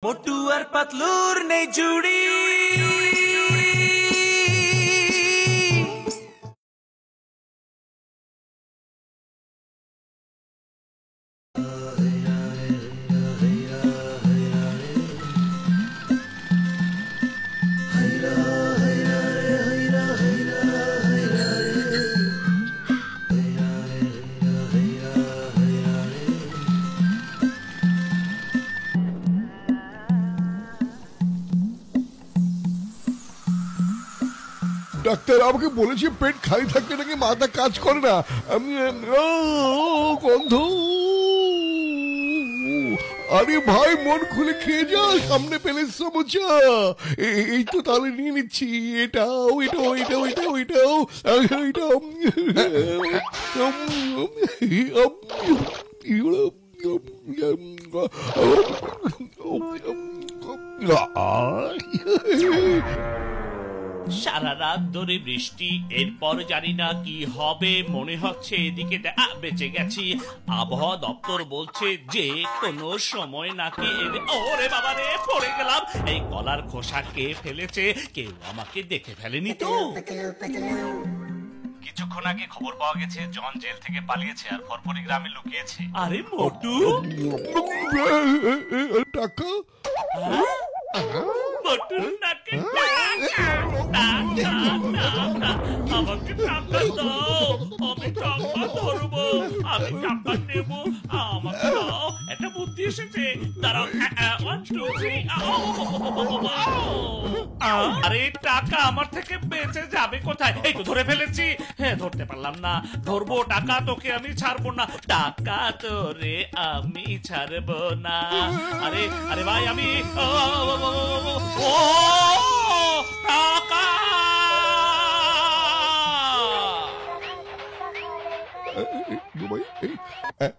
মোটু আর পাতলুর নেই জুড়ি। ডাক্তার আমাকে বলেছে পেট খালি থাকলে নাকি মাথা কাজ করে না। আমি গন্ধ। আরে ভাই মন খুলে খেয়ে যা, সামনে পেলে সমস্যা। এই তো তাহলে নিয়ে নিচ্ছি। এটাও এটাও এটাও এটাও এটাও এটাও সারা রাত ধরে বৃষ্টি, এরপর জানি না কি হবে, মনে হচ্ছে এদিকে বেঁচে গেছি। আবহাওয়া দপ্তর বলছে যে কোনো সময় নাকি ওরে বাবা রে, পড়ে গেলাম। এই কলার খোসা কে ফেলেছে? কেউ আমাকে দেখে ফেলেনি তো? কিছুক্ষণ আগে খবর পাওয়া গেছে জন জেল থেকে পালিয়েছে আর ফরফরি গ্রামে লুকিয়েছে। আরে মোটু, টাকা মোটুর নাকে আমাকে টাকা দাও, আমি টাকা ধরবো, আমি টাকা নেব, আমাকে দাও। একটা বুদ্ধি এসেছে, দাঁড়াও। 1 2 3। আরে টাকা আমার থেকে বেঁচে যাবে কোথায়? এই তো ধরে ফেলেছি। হ্যাঁ, ধরতে পারলাম না, ধরবো। টাকা তোকে আমি ছাড়বো না, টাকা তোরে আমি ছাড়বো না। আরে আরে ভাই, আমি টাকা।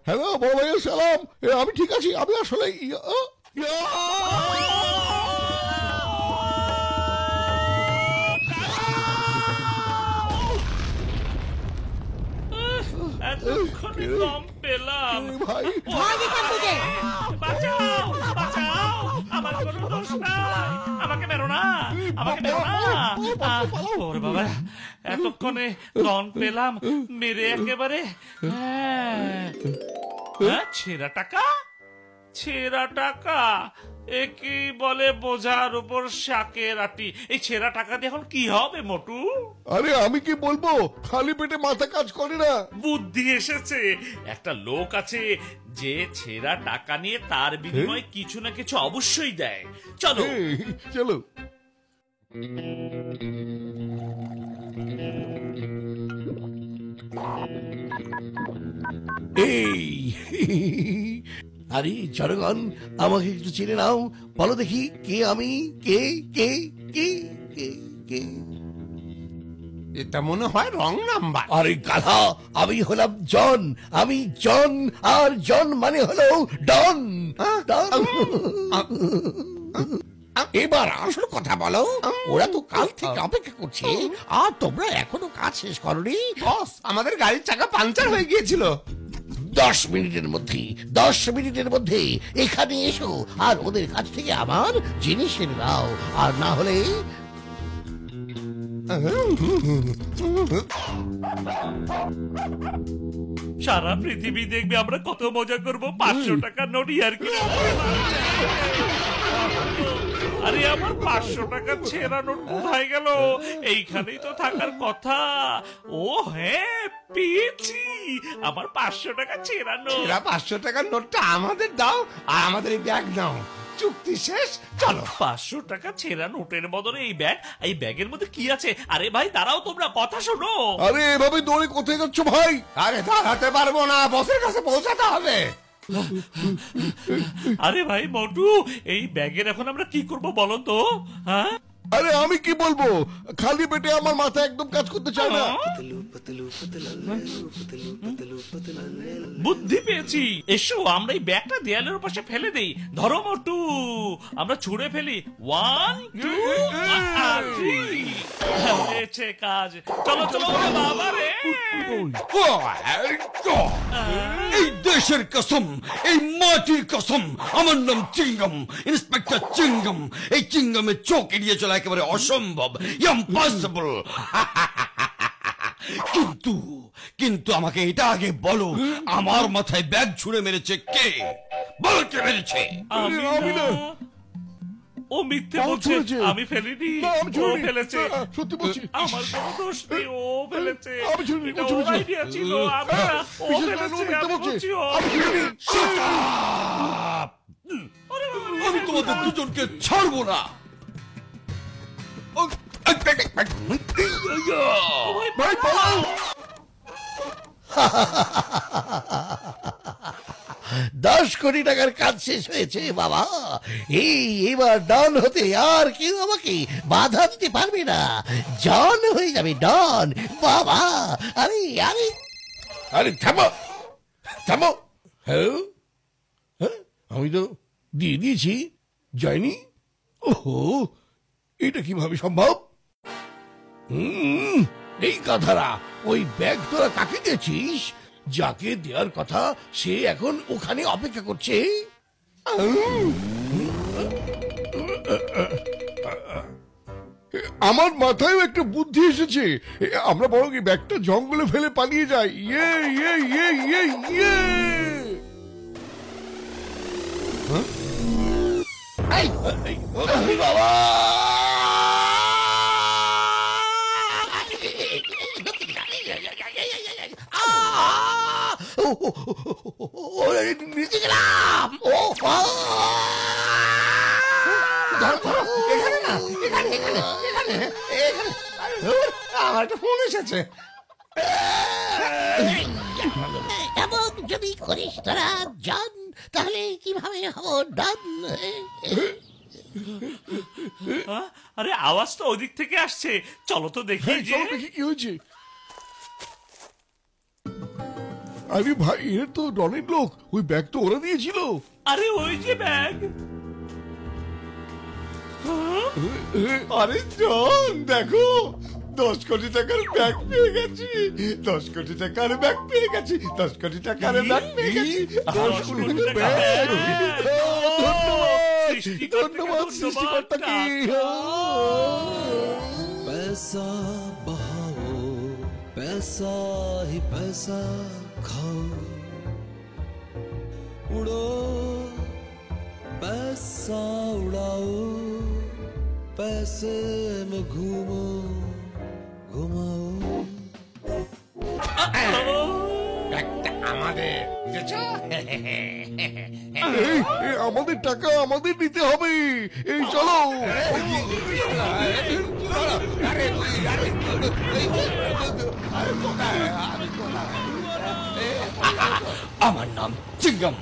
হ্যালো বাবাই, সালাম। আমি ঠিক আছি। আমি আসলে এতক্ষণে কম পেলাম। ভাই বাঁচাও বাঁচাও, আমার কোনো দোষ নাই, আমাকে মেরো না, আমাকে মেরো না। ওরে বাবা, এতক্ষণে রন পেলাম, মেরে একেবারে। ছেঁড়া টাকা, ছেঁড়া টাকা, একই বলে বোঝার উপর শাকের আটি। এই ছেঁড়া টাকা দিয়ে এখন কি হবে মোটু? আরে আমি কি বলবো, খালি পেটে মাথা কাজ করে না। বুদ্ধি এসেছে। একটা লোক আছে যে ছেঁড়া টাকা নিয়ে তার বিনিময়ে কিছু না কিছু অবশ্যই দেয়। চলো চলো। আরে জনগণ, আমাকে একটু চিনে নাও, বলো দেখি কে আমি, কে কে কে কে কে? এটা মনে হয় রং নাম্বার। আরে গাধা, আমি হলাম জন, আমি জন, আর জন মানে হলো ডন। এবার আসল কথা বলো, ওরা তো কাল থেকে অপেক্ষা করছে আর তোমরা এখনো কাজ শেষ করোনি। বস, আমাদের গাড়ির চাকা পাংচার হয়ে গিয়েছিল। 10 মিনিটের মধ্যে, 10 মিনিটের মধ্যে এখানে এসো আর ওদের কাছ থেকে আমার জিনিস এনে দাও, আর না হলে সারা পৃথিবী দেখবে আমরা কত মজা করবো। 500 টাকা নোট আর কি। আরে আমার 500 টাকা ছেঁড়া নোট কোথায় গেল? এইখানেই তো থাকার কথা। ও হ্যাঁ, পেয়েছি আমার 500 টাকা ছেঁড়া নোট। 500 টাকার নোটটা আমাদের দাও আর আমাদের এই ব্যাগ নাও। চুক্তি শেষ, চলো। 500 টাকা ছেঁড়া নোটের বদলে এই ব্যাগ, এই ব্যাগের মধ্যে কি আছে? আরে ভাই দাঁড়াও, তোমরা কথা শোনো। আরে এভাবে দৌড়ে কোথায় যাচ্ছ ভাই? আরে দাঁড়াতে পারবো না, বসের কাছে পৌঁছাতে হবে। আরে ভাই মোটু, এই ব্যাগের এখন আমরা কি করব বলো তো? হ্যাঁ, আরে আমি কি বলবো, খালি পেটে আমার মাথা একদম কাজ করতে চায় না। বুদ্ধি পেয়েছি, এসো আমরা এই ব্যাগটা দেয়ালের পাশে ফেলে দেই। ধরো মোটু, আমরা ছুঁড়ে ফেলি। 1 2 3 হয়েছে কাজ। চলো চলো ওরে বাবা রে। এই দেশের কসম, এই মাটির কসম, আমার নাম চিঙ্গম, ইন্সপেক্টর চিঙ্গম। এই চিঙ্গমের চোখ এড়িয়ে চলা একেবারে অসম্ভব, ইম্পসিবল। কিন্তু কিন্তু আমাকে এটা আগে বলো, আমার মাথায় ব্যাগ ছুঁড়ে মেরেছে কে? বলো কে মেরেছে? আমি না। ও মিথ্যে বলছে, আমি ফেলিনি। ও ফেলেছে, সত্যি বলছি। আমার কোনো দোষ নেই, ও ফেলেছে। আমি ছুঁড়িনি, এটা ও ওর ছুঁড়েছে। আইডিয়া ছিল, আমি না। ও ফেলেছে, আমি বলছি ও। আমি তোমাদের দুজনকে ছাড়বো না। ভাই পালাও। 10 কোটি টাকার কাজ শেষ হয়েছে বাবা। এবার ডন হতে আর কেউ আমাকে বাধা দিতে পারবে না। জন হয়ে যাবে ডন বাবা। আরে আরে আরে থামো থামো। হ্যাঁ হ্যাঁ, আমি তো দিয়ে দিয়েছি, যায়নি। ওহো, এটা কিভাবে সম্ভব? এই কথারা, ওই ব্যাগ তোরা কাকে দিয়েছিস? যাকে দেওয়ার কথা সে এখন ওখানে অপেক্ষা করছে। আমার মাথায় একটা বুদ্ধি এসেছে। আমরা বরং এই ব্যাগটা জঙ্গলে ফেলে পালিয়ে যাই। ইয়ে ইয়ে ইয়ে ইয়ে ইয়ে। বাবা নিচে গেলাম। ও এখানে না, এখানে এখানে এখানে এখানে। আমার একটা ফোন এসেছে। এমন যদি করিস তোরা জান, তাহলে কিভাবে হবো ডান? আরে আওয়াজ তো ওদিক থেকে আসছে, চলো তো দেখি। যে চলো দেখি কি হয়েছে। আরে ভাই, এর তো ডনের লোক। ওই ব্যাগ তো ওরা দিয়েছিল। আরে ওই যে ব্যাগ। আরে জন, দেখো 10 কোটি টাকার ব্যাগ পেয়ে গেছি। 10 কোটি টাকার ব্যাগ পেয়ে গেছি। 10 কোটি টাকার ব্যাগ পেয়ে গেছি। 10 কোটি টাকার ব্যাগ। ধন্যবাদ সৃষ্টিকর্তাকে। पैसा बहाओ, पैसा ही पैसा खाओ, उड़ो पैसा उड़ाओ, पैसे में घूमो घुमाओ। ব্যাগটা আমাদের, বুঝেছো? আমাদের টাকা আমাদের নিতে হবে। এই চলো। আমার নাম চিঙ্গম,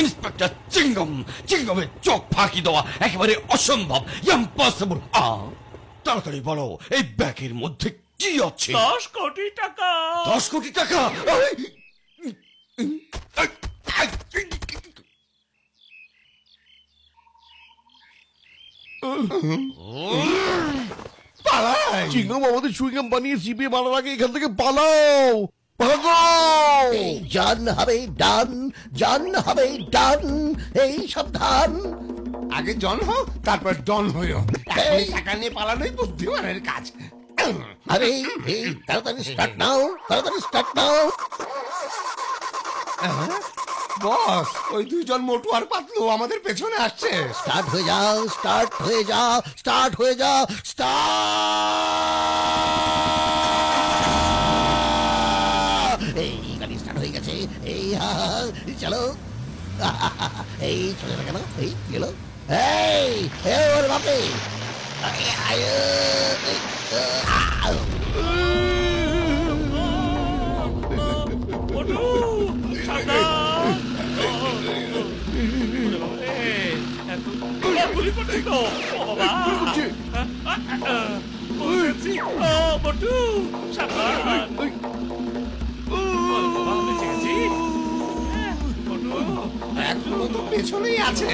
ইন্সপেক্টর চিঙ্গম। চিঙ্গমের চোখ ফাঁকি দেওয়া একেবারে অসম্ভব, ইম্পসিবল। তাড়াতাড়ি বলো, এই ব্যাগের মধ্যে কি আছে? 10 কোটি টাকা। 10 কোটি টাকা? পালাই। চিংগাম আমাদের চুইংগাম বানিয়ে চিবিয়ে মারার আগে এখান থেকে পালাও। পালাও। জান হবে ডান, জান হবে ডান। এই সাবধান। আগে জন হও, তারপর ডন হইও। এখনই টাকা নিয়ে পালানোই বুদ্ধিমানের কাজ। আরে এই তাড়াতাড়ি স্টার্ট নাও, তাড়াতাড়ি স্টার্ট নাও। বস, ওই দুইজন মোটু আর পাতলু আমাদের পেছনে আসছে। স্টার্ট হয়ে যাও, স্টার্ট হয়ে যাও, স্টার্ট হয়ে যাও, স্টার্ট। এই গাড়ি স্টার্ট হয়ে গেছে। এই চলো। এই চলে না কেন? এই গেল। এই ওর বাপে। ওঠো, সাবধান। গুলি করছি তো। ও বাবা। বলছি, ও বটু, সাবধান। বাবা, বেঁচে গেছি। বটু, এখনো তো পেছনেই আছে।